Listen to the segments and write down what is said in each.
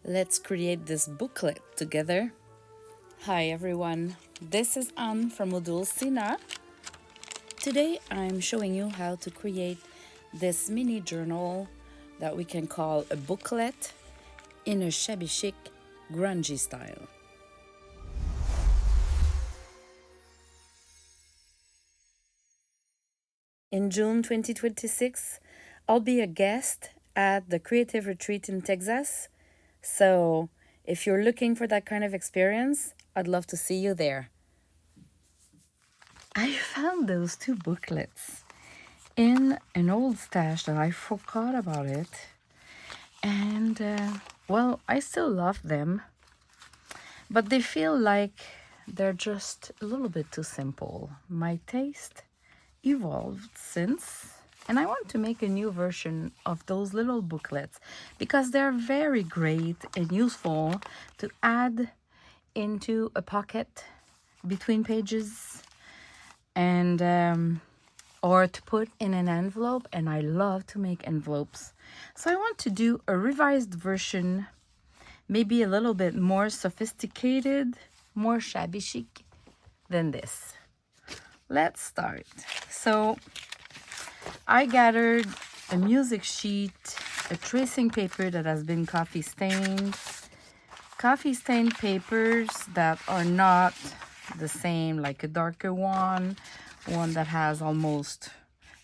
Let's create this booklet together. Hi everyone, this is Anne from Odulcina. Today I'm showing you how to create this mini journal that we can call a booklet in a shabby chic, grungy style. In June 2026, I'll be a guest at the Creative Retreat in Texas. So if you're looking for that kind of experience, I'd love to see you there. I found those two booklets in an old stash that I forgot about it. And, well, I still love them. But they feel like they're just a little bit too simple. My taste evolved since, and I want to make a new version of those little booklets because they're very great and useful to add into a pocket between pages and or to put in an envelope, and I love to make envelopes. So I want to do a revised version, maybe a little bit more sophisticated, more shabby chic than this. Let's start. So I gathered a music sheet, a tracing paper that has been coffee stained papers that are not the same, like a darker one that has almost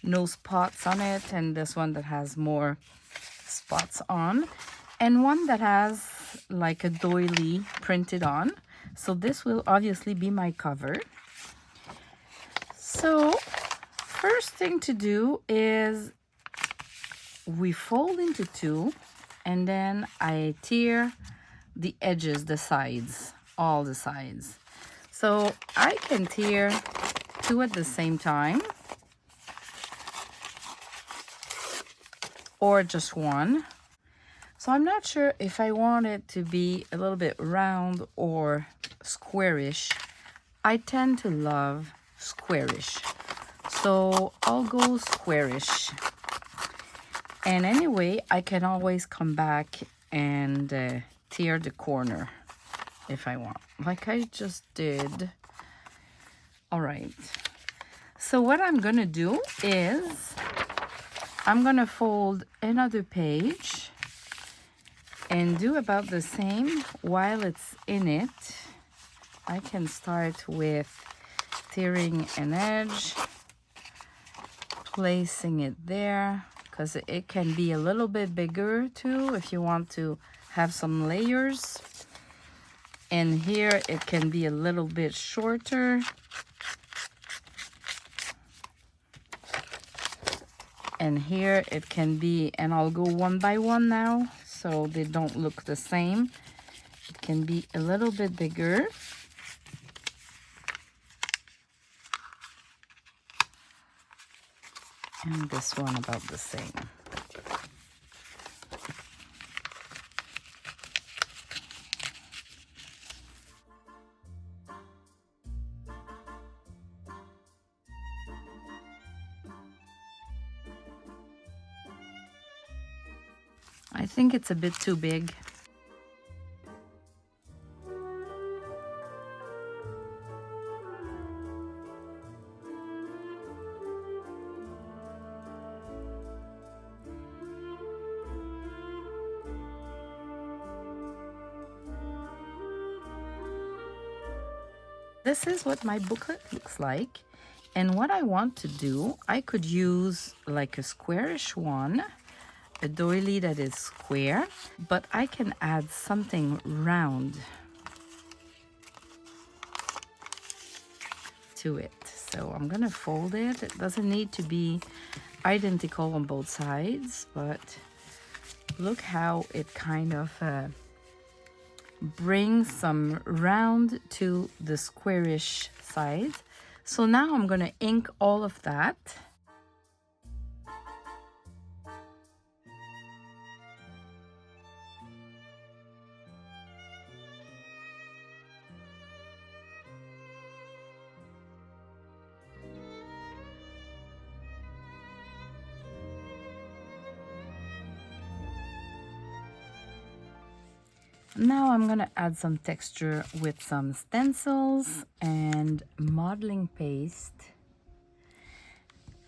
no spots on it, and this one that has more spots on, and one that has like a doily printed on. So this will obviously be my cover. So first thing to do is we fold into two, and then I tear the edges, the sides, all the sides. So I can tear two at the same time or just one. So I'm not sure if I want it to be a little bit round or squarish. I tend to love squarish, so I'll go squarish. And anyway, I can always come back and tear the corner if I want, like I just did. All right, so what I'm gonna do is I'm gonna fold another page and do about the same while it's in it. I can start with tearing an edge, placing it there, because it can be a little bit bigger too if you want to have some layers. And here it can be a little bit shorter. And here it can be, and I'll go one by one now so they don't look the same. It can be a little bit bigger. And this one about the same. I think it's a bit too big. This is what my booklet looks like. And what I want to do, I could use like a squarish one, a doily that is square, but I can add something round to it. So I'm gonna fold it. It doesn't need to be identical on both sides, but look how it kind of brings some round to the squarish side. So now I'm gonna ink all of that. Now I'm gonna add some texture with some stencils and modeling paste,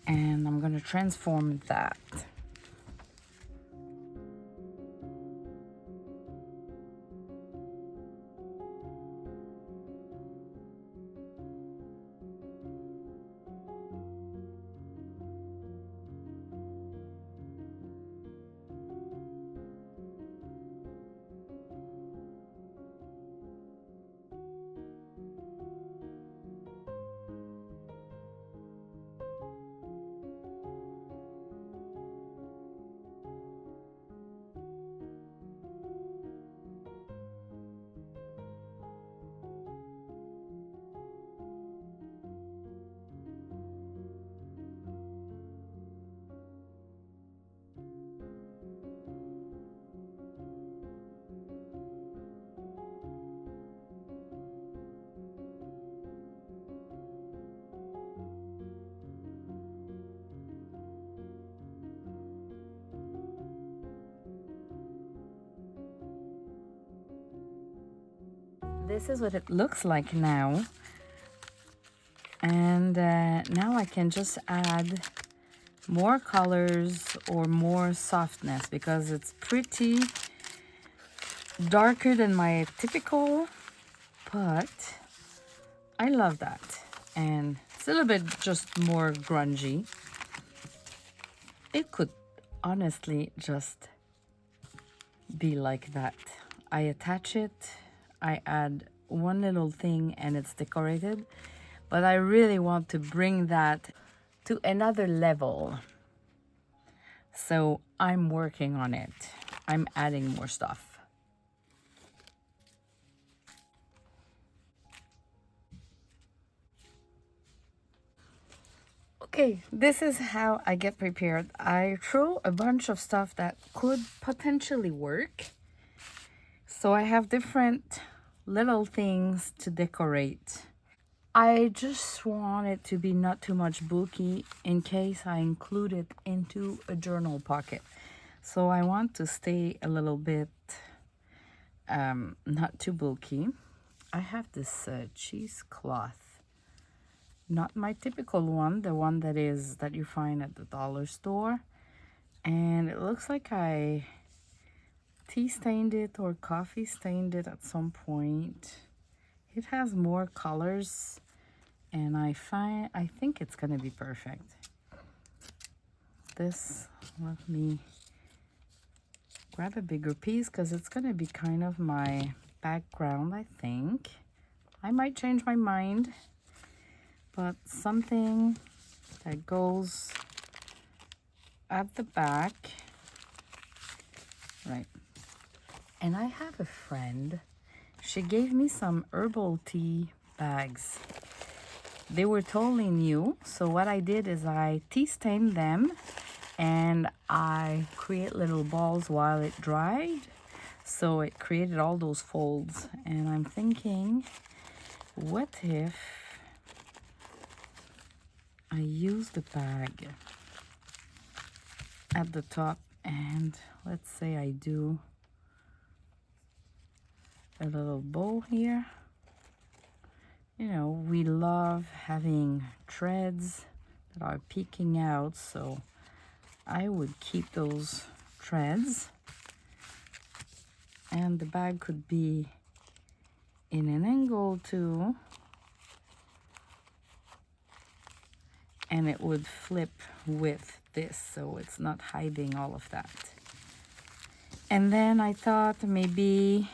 and I'm gonna transform that. This is what it looks like now. And now I can just add more colors or more softness because it's pretty darker than my typical, but I love that. And it's a little bit just more grungy. It could honestly just be like that. I attach it, I add one little thing and it's decorated, but I really want to bring that to another level. So I'm working on it. I'm adding more stuff. Okay, this is how I get prepared. I throw a bunch of stuff that could potentially work. So I have different little things to decorate. I just want it to be not too much bulky in case I include it into a journal pocket. So I want to stay a little bit not too bulky. I have this cheesecloth, not my typical one, the one that you find at the dollar store, and it looks like I tea stained it or coffee stained it at some point. It has more colors, and I think it's gonna be perfect. This, let me grab a bigger piece because it's gonna be kind of my background, I think. I might change my mind, but something that goes at the back, right? And I have a friend, she gave me some herbal tea bags. They were totally new, so what I did is I tea stained them and I create little balls while it dried, so it created all those folds. And I'm thinking, what if I use the bag at the top, and let's say I do a little bow here. You know, we love having threads that are peeking out, so I would keep those threads, and the bag could be in an angle too, and it would flip with this, so it's not hiding all of that. And then I thought maybe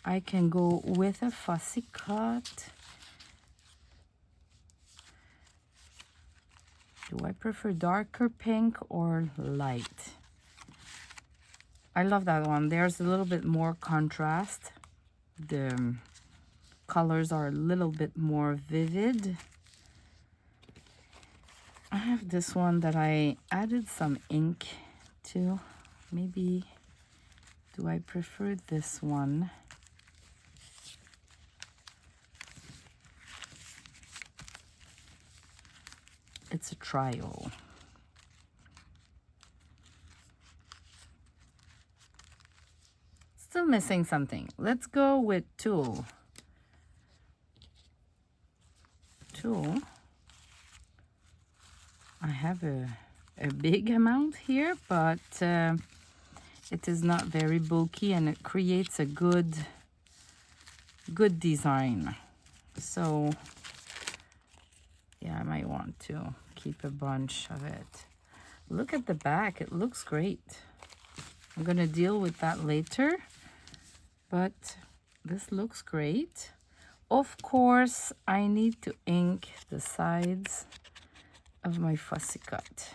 I can go with a fussy cut. Do I prefer darker pink or light? I love that one. There's a little bit more contrast. The colors are a little bit more vivid. I have this one that I added some ink to. Maybe, do I prefer this one? It's a trial. It's still missing something. Let's go with tulle. Tulle. I have a big amount here, but it is not very bulky and it creates a good design. So yeah, I might want to keep a bunch of it. Look at the back, it looks great. I'm gonna deal with that later, but this looks great. Of course, I need to ink the sides of my fussy cut.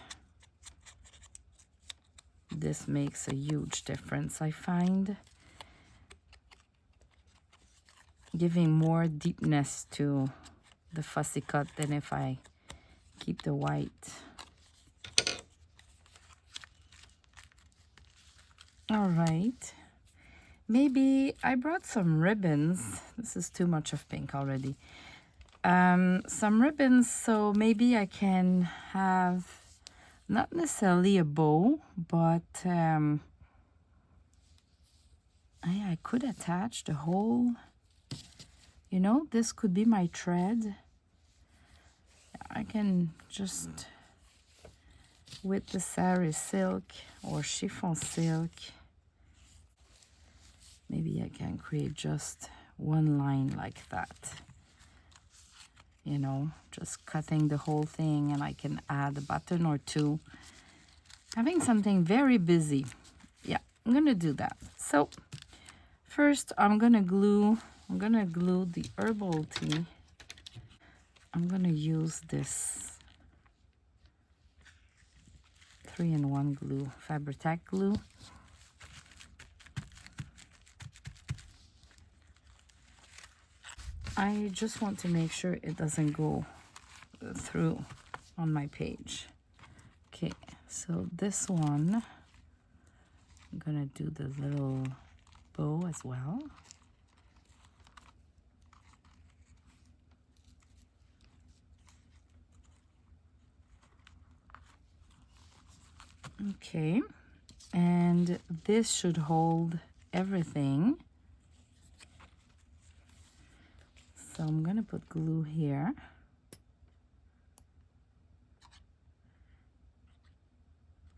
This makes a huge difference, I find. Giving more deepness to the fussy cut than if I keep the white. All right. Maybe I brought some ribbons. This is too much of pink already. Some ribbons, so maybe I can have not necessarily a bow, but I could attach the whole, you know, this could be my thread. I can just, with the sari silk or chiffon silk, maybe I can create just one line like that. You know, just cutting the whole thing, and I can add a button or two. Having something very busy. Yeah, I'm gonna do that. So first I'm gonna glue the herbal tea. I'm gonna use this 3-in-1 glue, Fabri-Tac glue. I just want to make sure it doesn't go through on my page. Okay, so this one, I'm gonna do the little bow as well. Okay, and this should hold everything. So I'm gonna put glue here.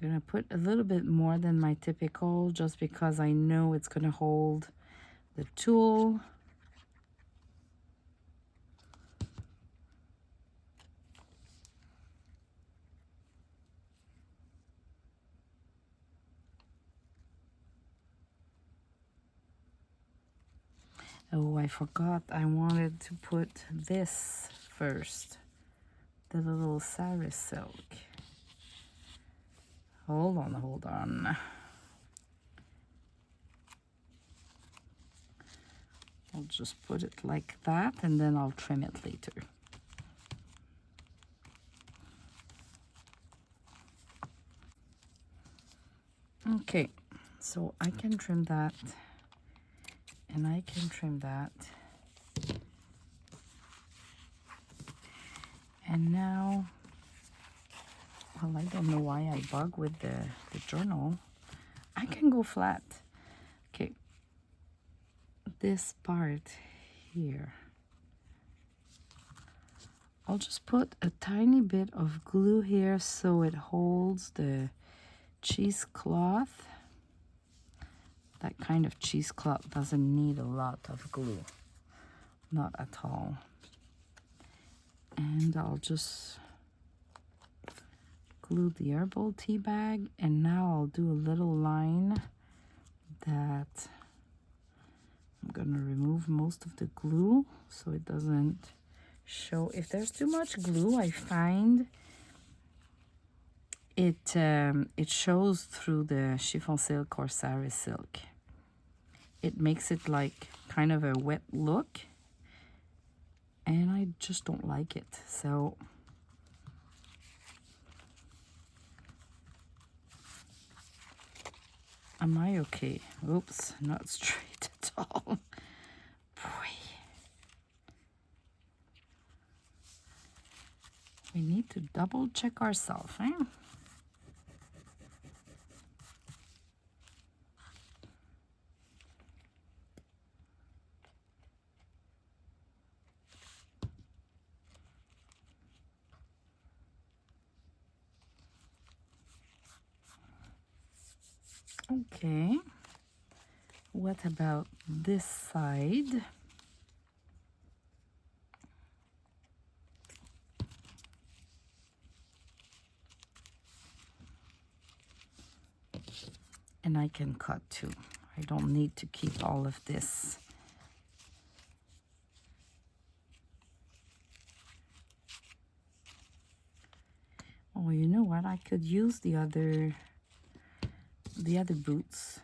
I'm gonna put a little bit more than my typical, just because I know it's gonna hold the tulle. Oh, I forgot, I wanted to put this first, the little sari silk. Hold on. I'll just put it like that, and then I'll trim it later. Okay, so I can trim that, and I can trim that. And now, well, I don't know why I bug with the journal. I can go flat. Okay, this part here, I'll just put a tiny bit of glue here so it holds the cheesecloth. That kind of cheesecloth doesn't need a lot of glue, not at all. And I'll just glue the herbal tea bag, and now I'll do a little line that I'm gonna remove most of the glue so it doesn't show. If there's too much glue, I find it shows through the chiffon silk or sari silk. It makes it like kind of a wet look, and I just don't like it. So am I okay? Oops, not straight at all. Boy. We need to double check ourselves, eh? Okay, what about this side? And I can cut too. I don't need to keep all of this. Oh, you know what? I could use the other boots.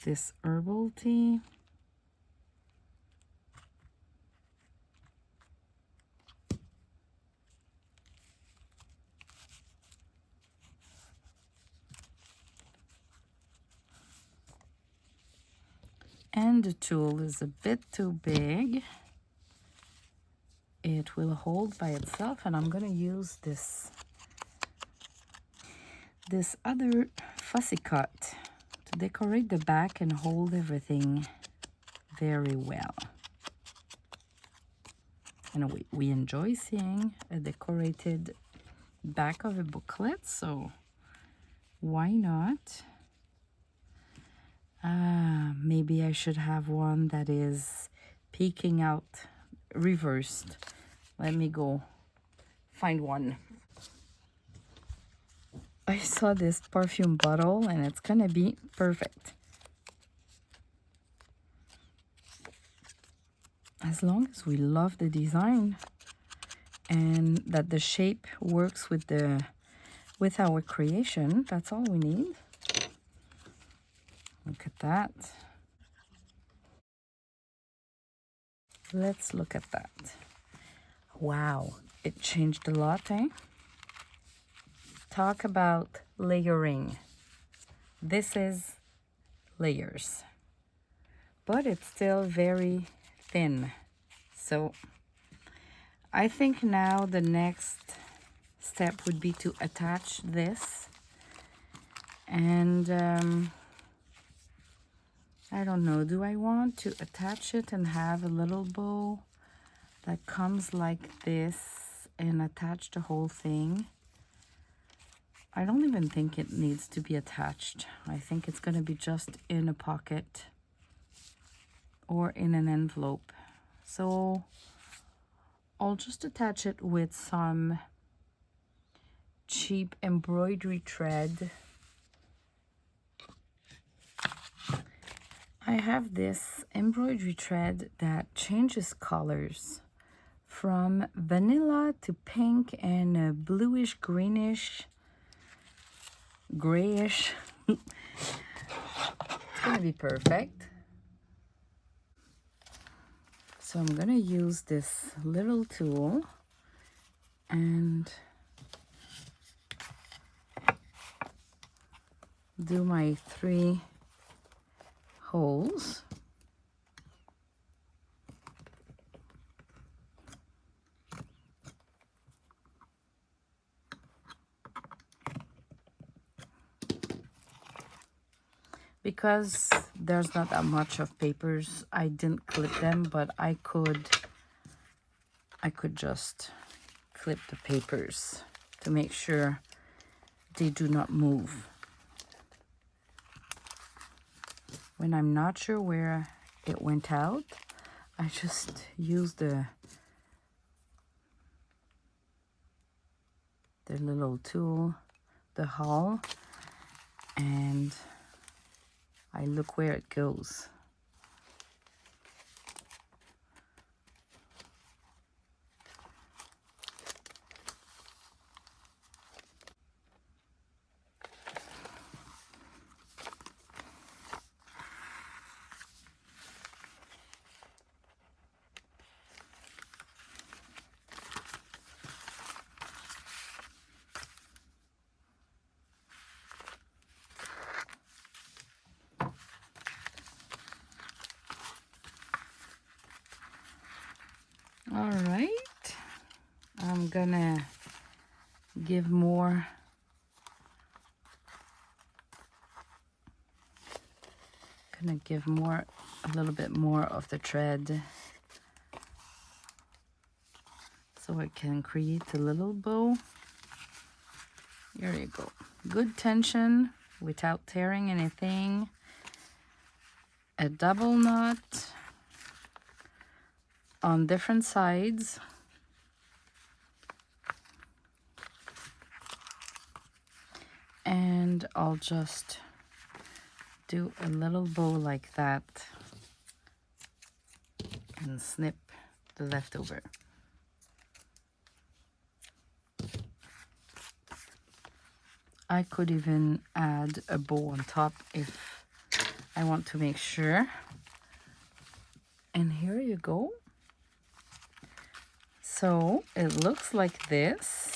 This herbal tea. And the tool is a bit too big. It will hold by itself, and I'm gonna use this other fussy cut to decorate the back and hold everything very well. And we enjoy seeing a decorated back of a booklet, so why not? Maybe I should have one that is peeking out reversed. Let me go find one. I saw this perfume bottle and it's gonna be perfect. As long as we love the design and that the shape works with our creation, that's all we need. Look at that. Let's look at that. Wow, it changed a lot, eh? Talk about layering. This is layers, but it's still very thin. So I think now the next step would be to attach this, and I don't know, do I want to attach it and have a little bow that comes like this and attach the whole thing? I don't even think it needs to be attached. I think it's going to be just in a pocket or in an envelope. So I'll just attach it with some cheap embroidery thread. I have this embroidery thread that changes colors from vanilla to pink and a bluish, greenish, grayish. It's gonna be perfect. So I'm gonna use this little tool and do my 3 holes. Because there's not that much of papers, I didn't clip them, but I could just clip the papers to make sure they do not move. When I'm not sure where it went out, I just use the little tool, the hull, and I look where it goes. All right, I'm gonna give more gonna give a little bit more of the thread so I can create a little bow. Here you go. Good tension without tearing anything. A double knot on different sides. And I'll just do a little bow like that and snip the leftover. I could even add a bow on top if I want to make sure. And here you go. So it looks like this.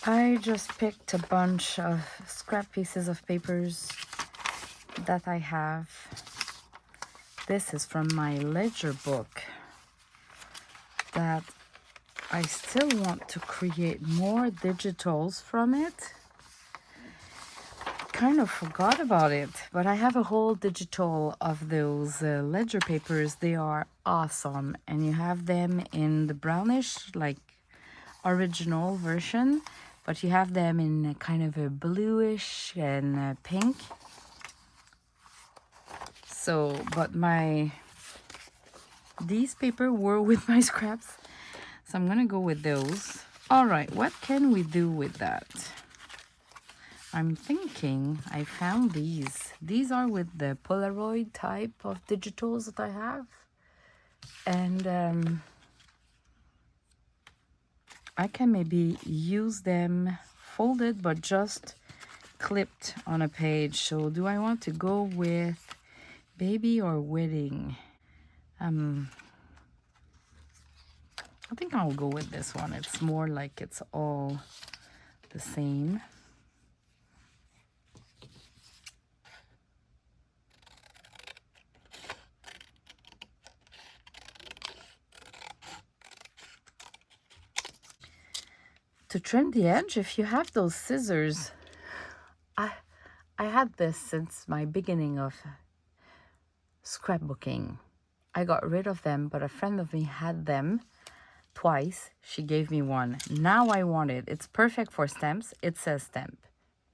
I just picked a bunch of scrap pieces of papers that I have. This is from my ledger book that I still want to create more digitals from it. Kind of forgot about it, but I have a whole digital of those ledger papers. They are awesome, and you have them in the brownish, like original version, but you have them in a kind of a bluish and pink. So, but these paper were with my scraps, so I'm gonna go with those. All right, what can we do with that? I'm thinking I found these. These are with the Polaroid type of digitals that I have. And I can maybe use them folded but just clipped on a page. So do I want to go with baby or wedding? I think I'll go with this one. It's more like it's all the same. To trim the edge, if you have those scissors, I had this since my beginning of scrapbooking. I got rid of them, but a friend of me had them twice. She gave me one. Now I want it. It's perfect for stamps. It says stamp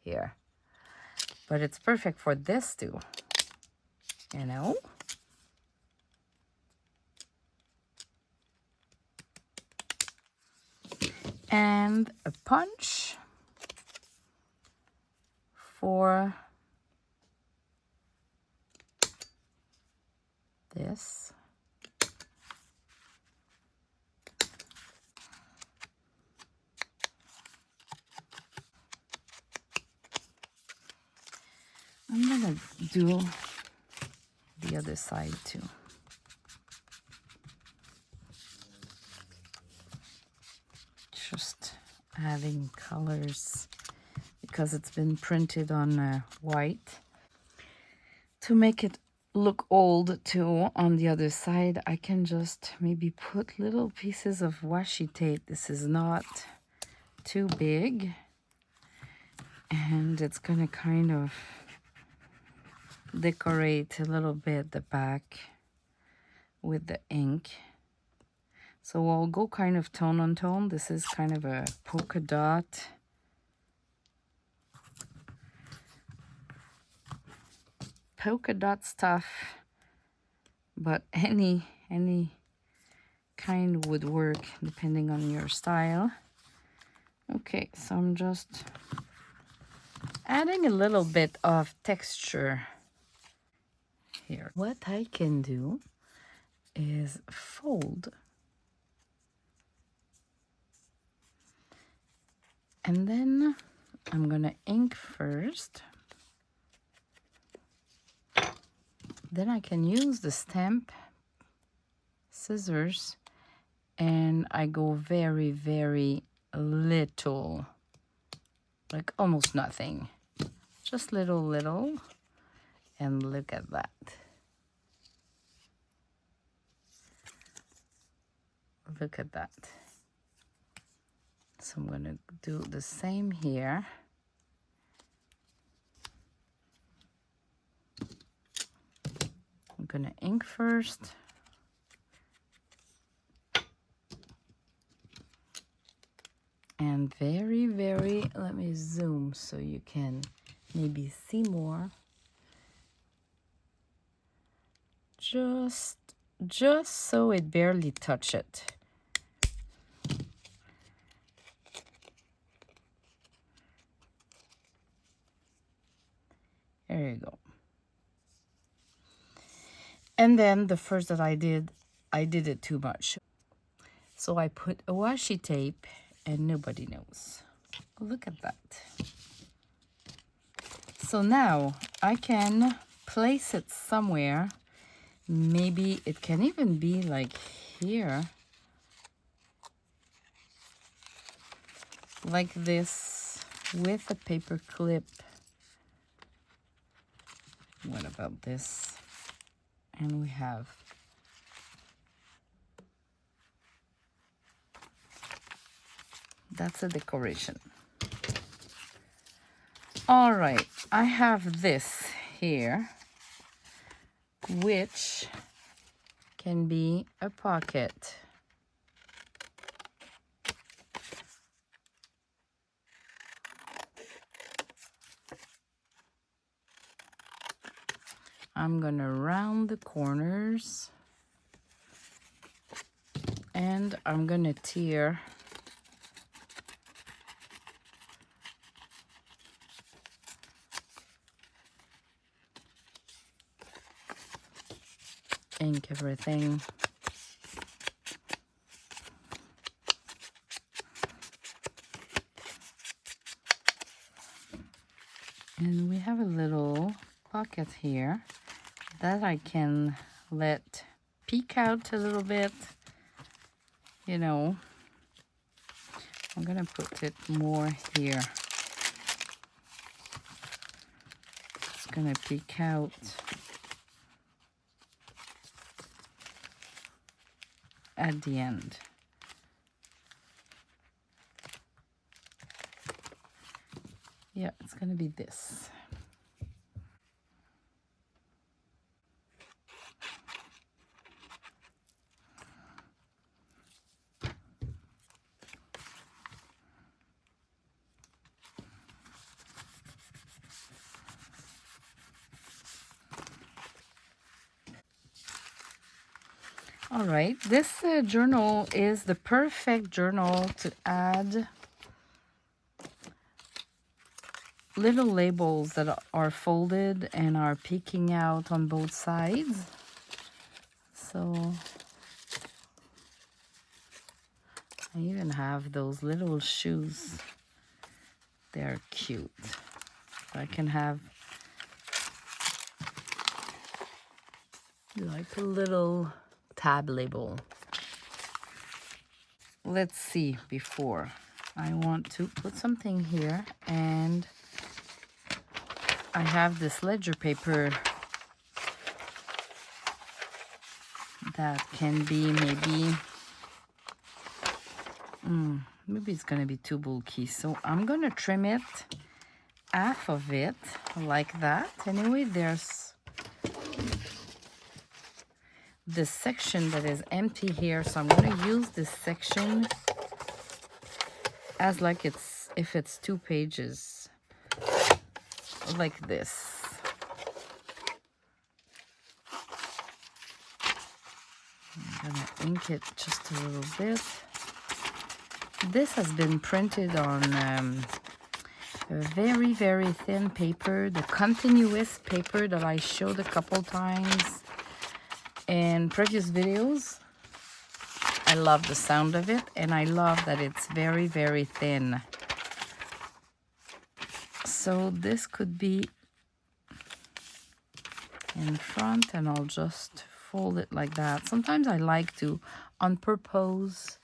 here, but it's perfect for this too, you know. And a punch for this. I'm gonna do the other side too. Just adding colors because it's been printed on white. To make it look old too, on the other side, I can just maybe put little pieces of washi tape. This is not too big. And it's gonna kind of decorate a little bit the back with the ink. So I'll go kind of tone on tone. This is kind of a polka dot. Polka dot stuff, but any kind would work depending on your style. Okay, so I'm just adding a little bit of texture here. What I can do is fold and then I'm gonna ink first. Then I can use the stamp scissors and I go very, very little, like almost nothing. Just little, and look at that. Look at that. So I'm gonna do the same here. I'm gonna ink first. And very, let me zoom so you can maybe see more. Just so it barely touch it. There you go. And then the first that I did it too much. So I put a washi tape and nobody knows. Look at that. So now I can place it somewhere. Maybe it can even be like here. Like this with a paper clip. What about this? And we have that's a decoration. All right, I have this here, which can be a pocket. I'm gonna round the corners and I'm gonna tear ink everything. And we have a little pocket here that I can let peek out a little bit. You know, I'm gonna put it more here. It's gonna peek out. At the end. Yeah, it's gonna be this. All right, this journal is the perfect journal to add little labels that are folded and are peeking out on both sides. So I even have those little shoes. They're cute. I can have like a little tab label. Let's see before. I want to put something here, and I have this ledger paper that can be maybe maybe it's gonna be too bulky, so I'm gonna trim it, half of it like that. Anyway, there's this section that is empty here, so I'm gonna use this section as like if it's 2 pages, like this. I'm gonna ink it just a little bit. This has been printed on a very, very thin paper, the continuous paper that I showed a couple times in previous videos. I love the sound of it, and I love that it's very, very thin. So this could be in front, and I'll just fold it like that. Sometimes I like to, on purpose,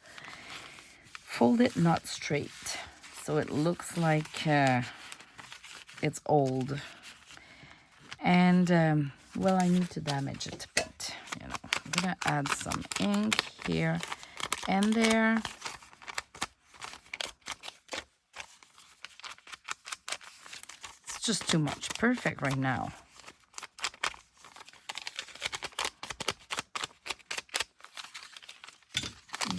fold it not straight, so it looks like it's old. And well, I need to damage it a bit, you know. I'm gonna add some ink here and there. It's just too much. Perfect right now.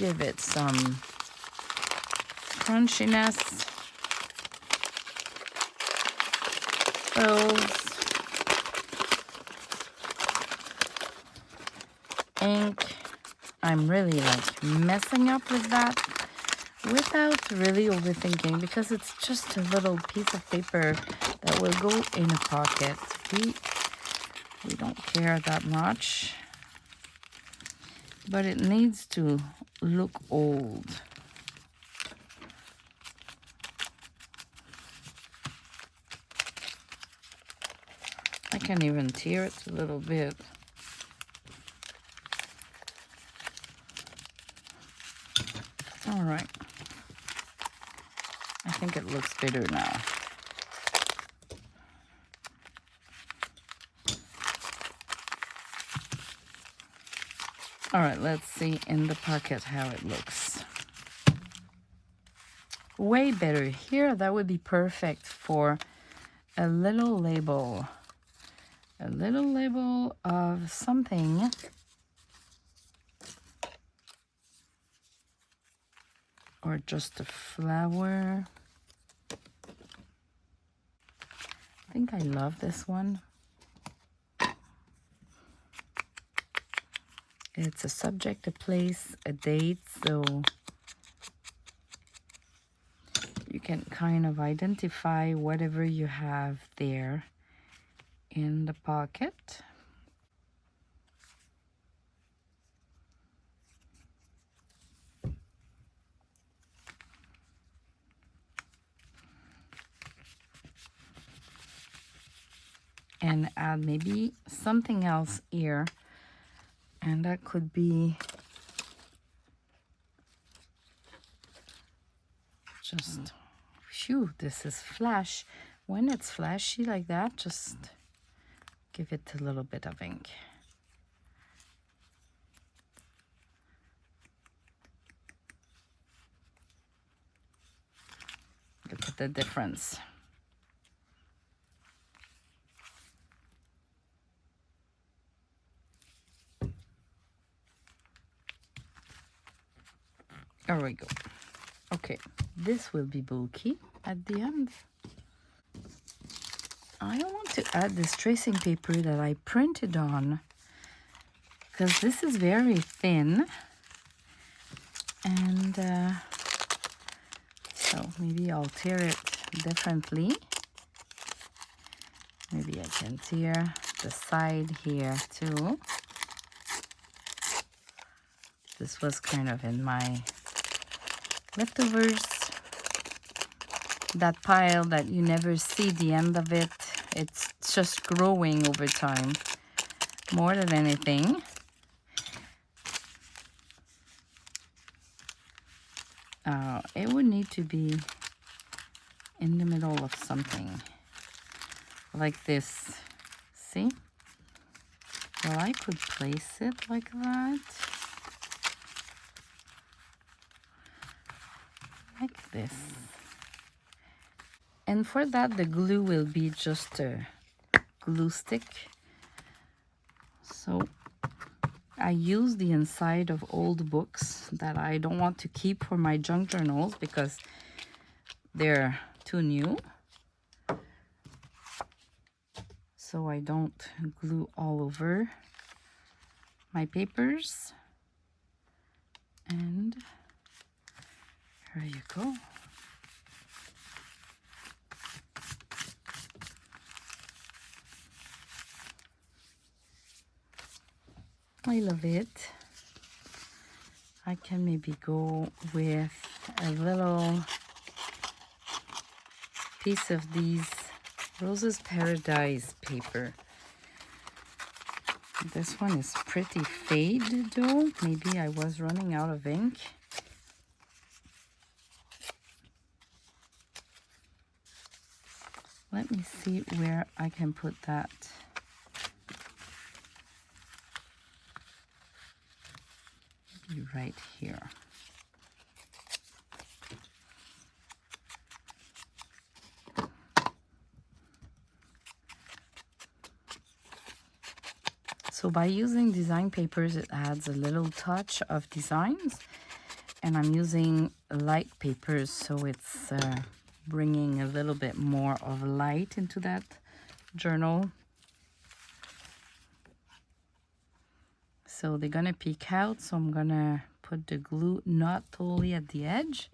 give it some crunchiness. Frills. Ink. I'm really like messing up with that without really overthinking, because it's just a little piece of paper that will go in a pocket. We don't care that much, but it needs to look old. I can even tear it a little bit. All right. I think it looks better now. All right, let's see in the pocket how it looks. Way better here. That would be perfect for a little label. A little label of something. Or just a flower. I think I love this one. It's a subject, a place, a date, so you can kind of identify whatever you have there in the pocket. And add maybe something else here. And that could be just, phew, this is flash. When it's flashy like that, just give it a little bit of ink. Look at the difference. There we go. Okay, this will be bulky at the end. I want to add this tracing paper that I printed on, because this is very thin. And so maybe I'll tear it differently. Maybe I can tear the side here too. This was kind of in my leftovers, that pile that you never see the end of it. It's just growing over time more than anything. It would need to be in the middle of something like this. See? Well, I could place it like that. Like this. And for that, the glue will be just a glue stick. So I use the inside of old books that I don't want to keep for my junk journals because they're too new. So I don't glue all over my papers. And here you go. I love it. I can maybe go with a little piece of these Rose's Paradise paper. This one is pretty faded though. Maybe I was running out of ink. Let me see where I can put that. Maybe right here. So by using design papers, it adds a little touch of designs. And I'm using light papers, so it's bringing a little bit more of light into that journal. So they're gonna peek out, so I'm gonna put the glue not totally at the edge.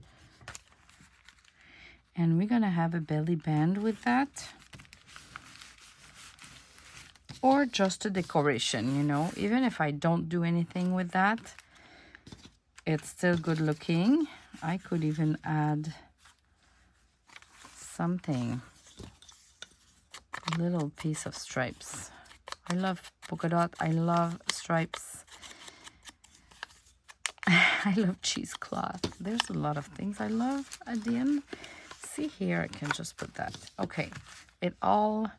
And we're gonna have a belly band with that. Or just a decoration, you know. Even if I don't do anything with that, it's still good looking. I could even add something, a little piece of stripes. I love polka dot, I love stripes. I love cheesecloth. There's a lot of things I love at the end. See here, I can just put that. Okay, it all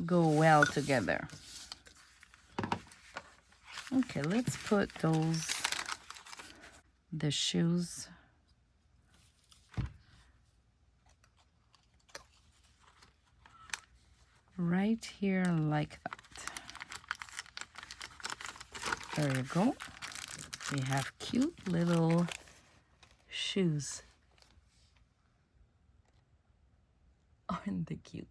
go well together. Okay, let's put the shoes right here like that. There you go. We have cute little shoes. Aren't they cute?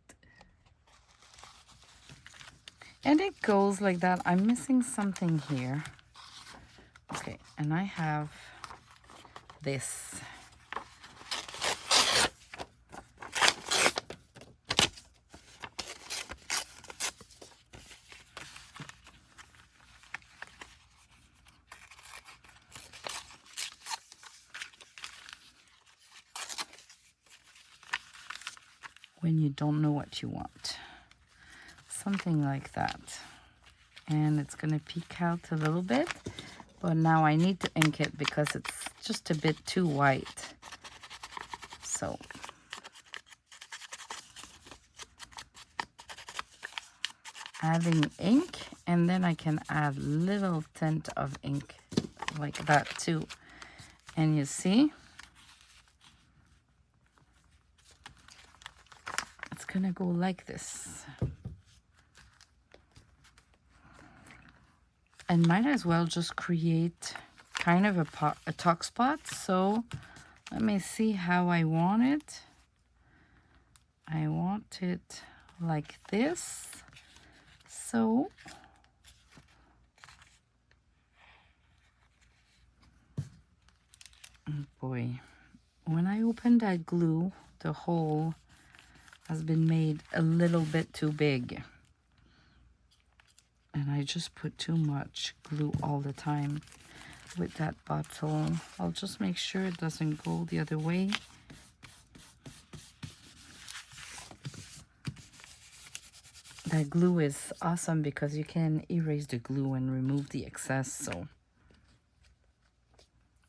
And it goes like that. I'm missing something here. Okay, and I have this. When you don't know what you want. Something like that. And it's gonna peek out a little bit, but now I need to ink it because it's just a bit too white. So adding ink, and then I can add little tint of ink like that too. And you see, it's gonna go like this. And might as well just create kind of a tuck spot. So let me see how I want it. I want it like this. So oh boy, when I open that glue, the hole has been made a little bit too big. And I just put too much glue all the time with that bottle. I'll just make sure it doesn't go the other way. That glue is awesome because you can erase the glue and remove the excess, so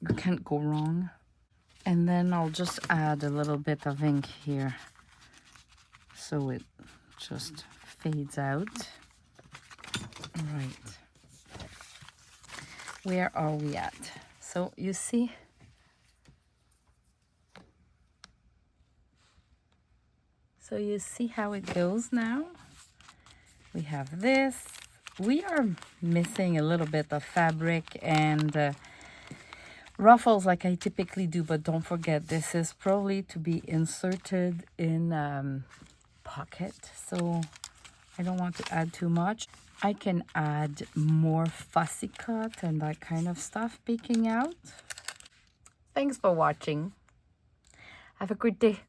you can't go wrong. And then I'll just add a little bit of ink here so it just fades out. Right. Where are we at? So you see, how it goes now. We have this. We are missing a little bit of fabric and ruffles like I typically do, but don't forget this is probably to be inserted in pocket, so I don't want to add too much. I can add more fussy cut and that kind of stuff peeking out. Thanks for watching. Have a good day.